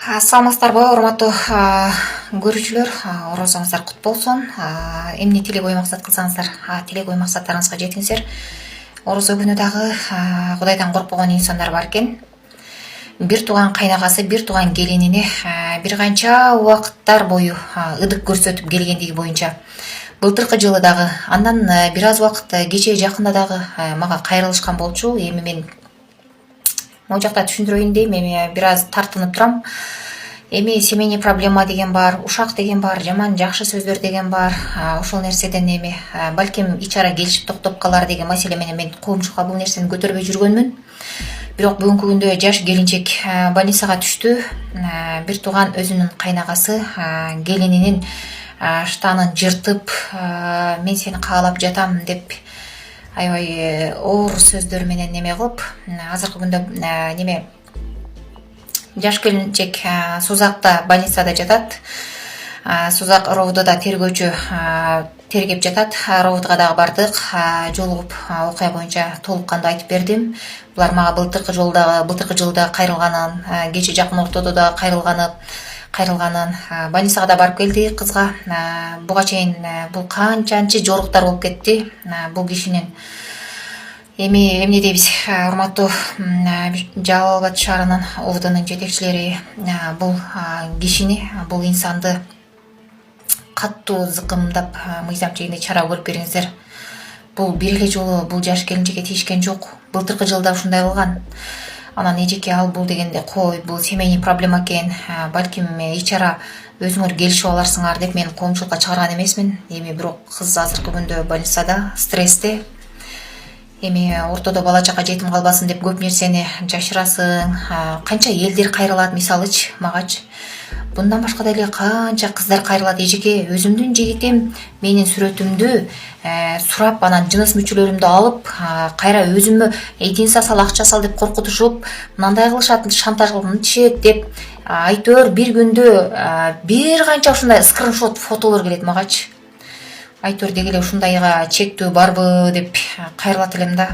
Саламатсыздарбы, урматтуу көрүүчүлөр, орозуңуздар кут болсун. Эмне тилек ой максат кылсаңыздар, тилек ой максаттарыңызга жетиңиздер. Орозо күнү дагы Кудайдан коркпогон инсандар бар экен. Бир тууган кайнагасы бир тууган келинине бир канча убакыттар бою ыдык көрсөтүп келгендиги боюнча былтыркы жылы дагы, андан бир аз убакыт кечээ жакында дагы мага кайрылышкан болчу. Эми мен могу жакта түшүндүрөйүн дейм, эми бир аз тартынып турам. Эми семейный проблема деген бар, ушак деген бар, жаман жакшы сөздөр деген бар. Ошол нерседен эми балким ич ара келишип токтоп калар деген маселе менен мен коомчулукка бул нерсени көтөрбөй жүргөнмүн. Бирок бүгүнкү күндө жаш келинчек больницага түштү. Бир тууган өзүнүн кайнагасы келининин штанын жыртып, мен сени каалап жатам деп аябай оор сөздөр менен неме кылып, азыркы күндө неме жаш келинчек Сузакта больницада жатат. Сузак РОВДда тергөөчү тергеп жатат. РОВДга дагы бардык, жолугуп окуя боюнча толук кандуу айтып бердим. Булар мага былтыркы жылы да кайрылганын, кече жакын ортодо да кайрылганын, больницага да барып келди кызга. Буга чейин бул канчанчы жоруктар болуп кетти бул кишинин. Эми эмне дейбиз, урматтуу Жалал Абад шаарынын ОВДнын жетекчилери бул кишини, бул инсанды каттуу зыкымдап, мыйзам чегинде чара көрүп бериңиздер. Бул бир эле жолу бул жаш келинчекке тийишкен жок. Былтыркы жылда ушундай кылган. Анан эжеке ал бул дегенде кой, бул семейный проблема экен, балким ич ара өзүңөр келишип аларсыңар деп мен коомчулукка чыгарган эмесмин. Эми бирок кыз азыркы күндө больницада, стрессте. Эми ортодо бала чака жетим калбасын деп көп нерсени жашырасың. Канча элдер кайрылат, мисалычы магачы. Bundan башка деле канча кыздар кайрылат. Эжеке, өзүмдүн жигитим менин сүрөтүмдү сурап, анан жыныс мүчөлөрүмдү алып, кайра өзүмө эдин сал, акча сал деп коркутушуп, мындай кылышат, шантаж кылышат деп, айтөр бир күндө бир канча ушундай скриншот фотолор келет магачы. Айтөр дегеле ушундайга чектөө барбы деп кайрылат элем да.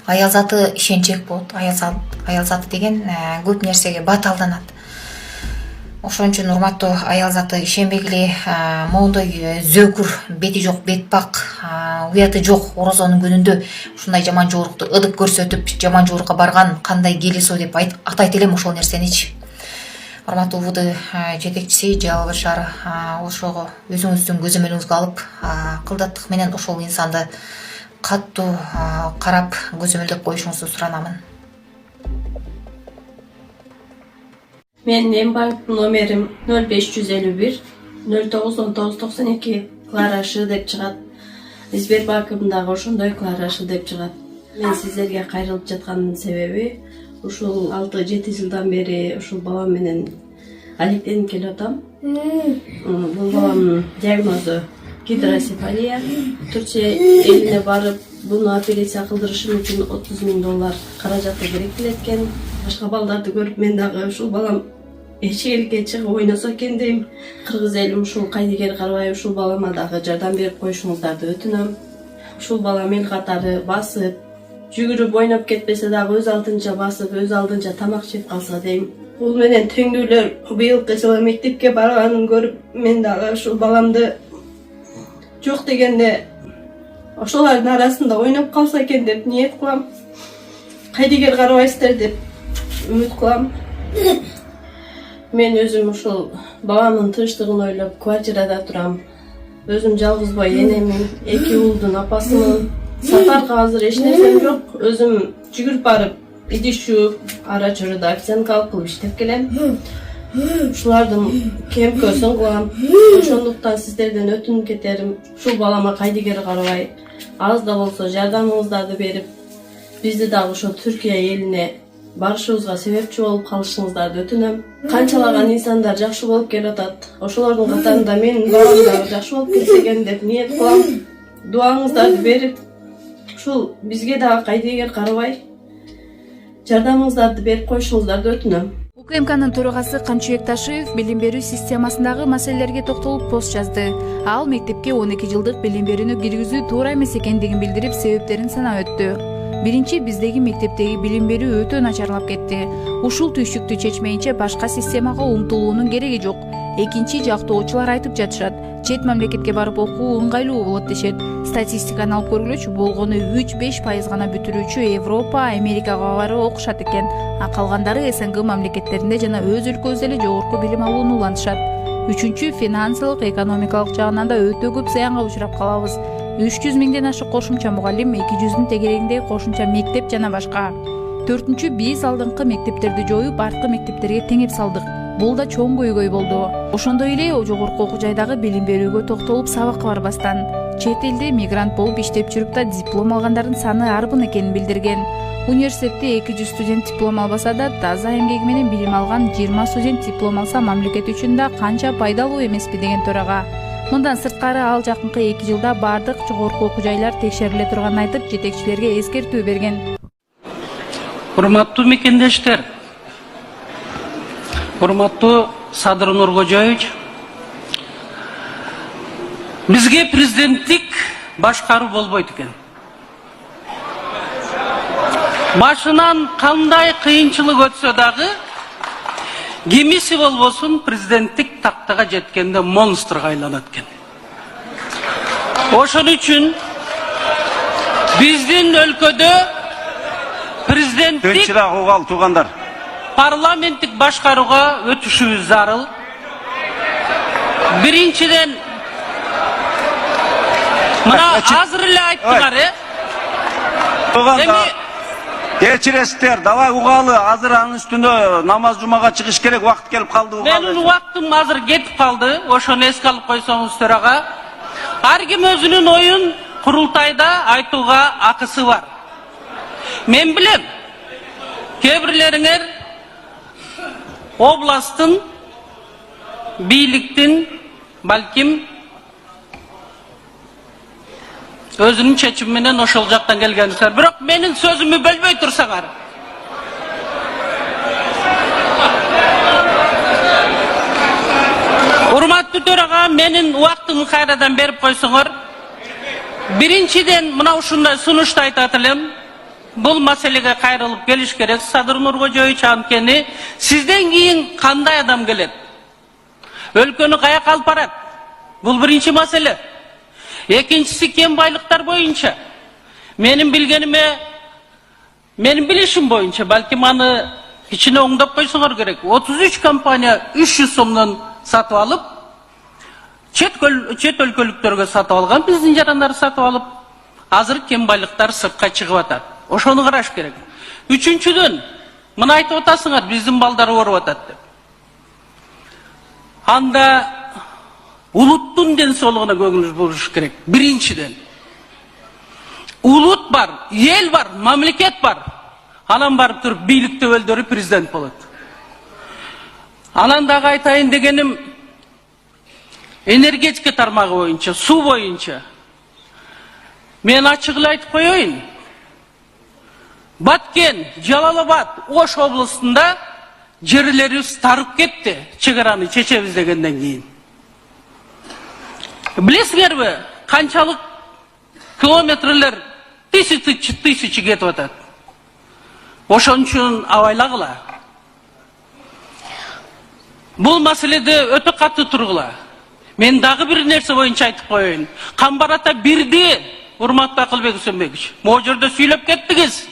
Аял заты ишенчек болот. Аял заты деген көп нерсеге баталданат. Ошон үчүн урматтуу аял заты ишенбегиле, моундай зөкүр, бети жок бетпак, уяты жок орозонун күнүндө ушундай жаман жуурукту ыдык көрсөтүп, жаман жуурукка барган кандай келесо деп атайт элем ошол нерсеничи. Урматтуу УВД жетекчиси Жалал Абад шаары, ошого өзүңүздүн көзөмөлүңүзгө алып, кылдаттык менен ошол инсанды каттуу карап, көзөмөлдөп коюшуңузду суранамын. Менин банк номерим 0551 091992 Кларашы деп чыгат. Сбербанкымдагы ошондой Кларашы деп чыгат. Мен сиздерге кайрылып жатканымдын себеби ушул 6-7 жылдан бери ушул балам менен алектенип келип атам. Бул баламдын диагнозу гидросефалия. Турция элине барып, буну операция кылдырышым үчүн $30,000 каражаты керектелет экен. Башка балдарды көрүп мен дагы ушул балам эшикке чыгып ойносо экен дейм. Кыргыз элим ушул кайдыгер карабай ушул балама дагы жардам берип коюшуңуздарды өтүнөм. Ушул балам эл катары басып, жүгүрүп ойноп кетпесе дагы өз алдынча басып, өз алдынча тамак жеп калса дейм. Бул менен теңдүүлөр быйылкы жылы мектепке барганын көрүп, мен дагы ушул баламды жок дегенде ошолордун арасында ойноп калса экен деп ниет кылам. Кайдыгер карабайсыздар деп үмүт кылам. Мен өзүм ушул баламдын тынчтыгын ойлоп квартирада турам. Өзүм жалгыз бой энемин, 2 уулдун апасымын. Сапарга азыр эч нерсем жок. Өзүм жүгүрүп барып, идиш жууп, ара чоруда официанткалык кылып иштеп келем. Ушулардын кемкөсүн кылам. Ошондуктан сиздерден өтүнүп кетерим, ушул балама кайдыгер карабай, аз да болсо жардамыңыздарды берип, бизди дагы ошо Түркия элине барышыбызга себепчи болуп калышыңыздарды өтүнөм. Канчалаган инсандар жакшы болуп келип атат. Ошолордун катарында менин балам дагы жакшы болуп кетсе экен деп ниет кылам. Дуаңыздарды берип, ушул бизге дагы кайдыгер карабай, жардамыңыздарды берип коюшуңуздарды өтүнөм. УКМКнын төрагасы Канчыбек Ташиев билим берүү системасындагы маселелерге токтолуп пост жазды. Ал мектепке 12 жылдык билим берүүнү киргизүү туура эмес экендигин билдирип, себептерин санап өттү. Биринчи, биздеги мектептеги билим берүү өтө начарлап кетти. Ушул түйшүктү чечмейинче башка системага умтулуунун кереги жок. Экинчи, жактоочулар айтып жатышат, чет мамлекетке барып окуу ыңгайлуу болот дешет. Статистиканы алып көргүлөчү, болгону 3-5% гана бүтүрүүчү Европа, Америкага барып окушат экен. А калгандары СНГ мамлекеттеринде жана өз өлкөбүздө эле жогорку билим алууну улантышат. Үчүнчү, финансылык, экономикалык жагынан да өтө көп зыянга учурап калабыз. 300 миңден ашык кошумча мугалим, 200-дүн тегерегиндеги кошумча мектеп жана башка. Төртүнчү, биз алдыңкы мектептерди жоюп, арткы мектептерге теңеп салдык. Бул да чоң көйгөй болду. Ошондой эле жогорку окуу жайдагы билим берүүгө токтолуп сабакка барбастан, чет элде мигрант болуп иштеп жүрүп да диплом алгандардын саны арбын экенин билдирген. Университетте 200 студент диплом албаса да, таза эмгеги менен билим алган 20 студент диплом алса, мамлекет үчүн да канча пайдалуу эмеспи деген төрага. Мындан сырткары ал жакынкы 2 жылда бардык жогорку окуу жайлар текшериле турганын айтып, жетекчилерге эскертүү берген. Урматтуу мекендештер, урматтуу Садыр Нуркожоевич, бизге президенттик башкаруу болбойт экен. Башынан кандай кыйынчылык өтсө дагы, кимиси болбосун президенттик тактага жеткенде монстрга айланат экен. Ошон үчүн биздин өлкөдө президенттик Тынчыраак угал туугандар. Парламенттик башкарууга өтүшүбүз зарыл. Биринчиден мына азыр эле айттыңар, Туугандар, кечиресиздер, давай угалы, азыр анын үстүндө намаз жумага чыгыш керек, убакыт келип калды. Менин убактым азыр кетип калды, ошону эске алып койсоңуз төрага. Ар ким өзүнүн оюн курултайда айтууга акысы бар. Мен билем, кээ бирлериңер областтын, бийликтин, балким өзүнүн чечими менен ошол жактан келгенсиңер. Бирок менин сөзүмдү бөлбөй турсаңар. Урматтуу төрага, менин убактымды кайрадан берип койсоңор. Биринчиден мына ушундай сунушту айтат элем. Бул маселеге кайрылып келиш керек. Садыр Нуркожоевич, анткени сизден кийин кандай адам келет? Өлкөнү каяка алып барат? Бул биринчи маселе. Экинчиси, кем байлыктар боюнча. Менин билгениме, менин билишим боюнча, балким аны кичине оңдоп койсоңор керек. 33 компания 300 сомдон сатып алып, чет өлкөлүктөргө сатып алган, биздин жарандар сатып алып, азыр кем байлыктар сыртка чыгып атат. Ошону караш керек. Үчүнчүдөн, мына айтып атасыңар, биздин балдар ооруп атат деп. Анда улуттун ден соолугуна көңүл буруш керек. Биринчиден. Улут бар, эл бар, мамлекет бар. Анан барып туруп бийлик төбөлдөрү президент болот. Анан дагы айтайын дегеним, энергетика тармагы боюнча, суу боюнча. Мен ачык эле айтып коеюн. Баткен, Жалал-Абад, Ош областында жерлерибиз тарып кетти, чыгараны чечебиз дегенден кийин. Билесиңерби, канчалык километрлер тысячи кетип атат. Ошон үчүн абайлагыла. Бул маселеде өтө катуу тургула. Мен дагы бир нерсе боюнча айтып коеюн. Камбар ата бирди, урматтуу Акылбек Үсөнбекович. Могу жерде сүйлөп кеттиңиз.